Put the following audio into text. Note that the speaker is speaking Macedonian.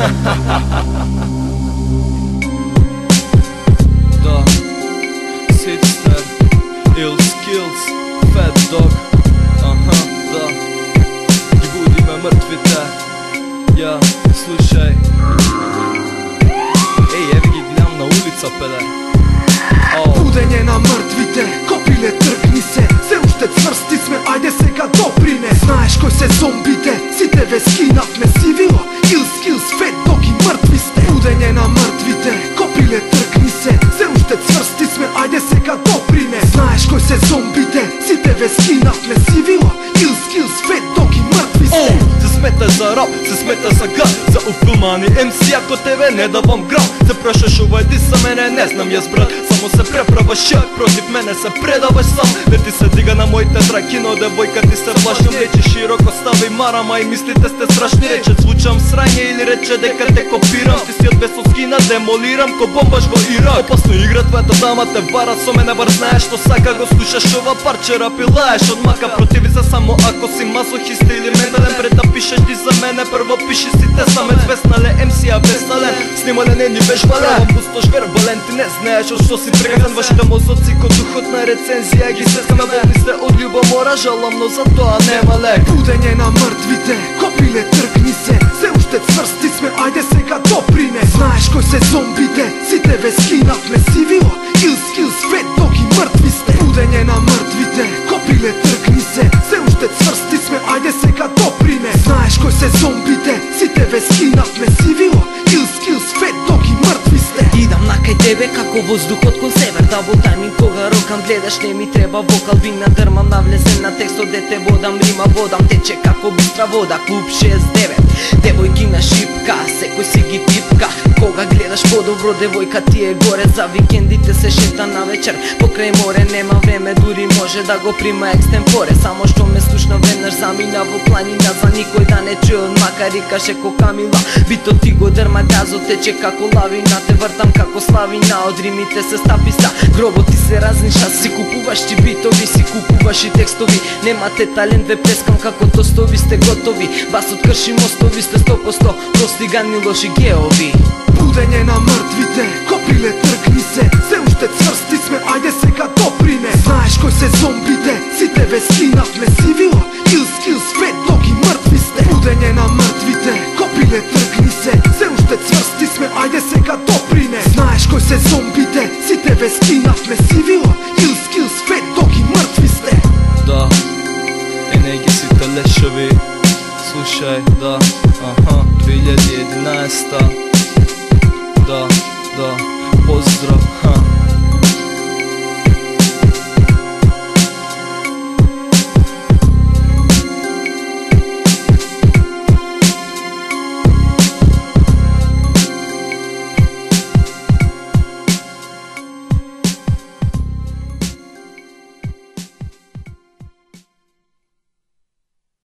Da, Sitster, Ill Skills, Fat Dog. Aha, da, i budime mrtvite. Ja, slušaj. Ej, evi ги гледам на улица, пеле. Будење на мртвите, копиле тргни се. Се уште цврсти сме, ајде сега доприне. Знаеш кој се зомбите, сите ве скинавме сивило. Ill Skills, Fat Dog и мртви сте. Будење на мртвите, копиле тргни се. Се уште цврсти сме, ајде сега доприне. Знаеш кој се зомбите, сите ве скинавме сивило. Ill Skills, Fat Dog и мртви сте. Се смета за рап, се смета за гад. За уфилмани MC, ако тебе не давам грам. Се прашаш овај дис за мене, не знам јас брат. Само се преправаш јак, против мене се предаваш сам. Не ти се дига на моите драки, но девојка ти се плашам. Рече широко стави марама и мислите сте страшни. Рече звучам срање или рече дека те копирам. Ти си од бесоскина, демолирам ко бомбаш во Ирак. Опасно игра, твојата дама те вара со мене, бар знаеш што сака. Го слушаш ова парче, рап и лаеш од мака. Противи се само ако си мазохист или ментален. Пред да пишеш ти за мене, прво пиши си те саме. Веснале MC, а безнален, снимале не ни беш вален. Пустош вербален, ти не знаеш од што си трган. Вашите мозоци ко духот на рецензија ги сескаме. Волни сте од љубомора, жалам, но за тоа нема лек. Будење на мртвите, копиле тргни се. Се уште цврсти сме, ајде сега доприне. Знаеш кој се зомбите, сите ве скинавме сивило. Ill Skills, Fat Dog и мртви сте. Будење на мртвите, копиле тргни се. Се уште цврсти сме, ајде сега доприне. Знаеш кој се зомбите, сите ве скинавме сивило. Ill Skills, Fat Dog и мртви сте. Идам накај тебе како воздухот кон север. Да во тајминг кога рокам гледаш не ми треба вокал. Би надрмам навлезен на текстот, дете водам рима, водам тече како бистра вода. Клуб 69, девојки на шипка, секој си ги типка. Кога гледаш подобро девојка ти е горе. За викендите се шета на вечер покрај море. Нема време, дури може да го прима екстемпоре. Само што ме слушна веднаш замина во планина. За никој да не чуе од макари, каже ко Камила. Битот ти го дрма, газот тече како лавина. Те вртам како славина, од римите се стаписта. Гробот ти се разниша, си купуваш ти битови, си купуваш и текстови. Немате талент, ве плескам како тостови. Сте готови, басот крши мостови. Сте 100% прости, гадни, лоши геови. Будење на мртвите, копиле тргни се. Се уште цврсти сме, ајде сега доприне. Знаеш кој се зомбите, сите ве скинавме сивило. Ill Skills, Fat Dog и мртви сте. Будење на мртвите, копиле тргни се. Се уште цврсти сме, ајде сега доприне. Знаеш кој се зомбите, сите ве скинавме сивило. Ill Skills, Fat Dog и мртви сте. Да, не ги сите лешови. Слушај, да, аха, 2011. Да, поздрав.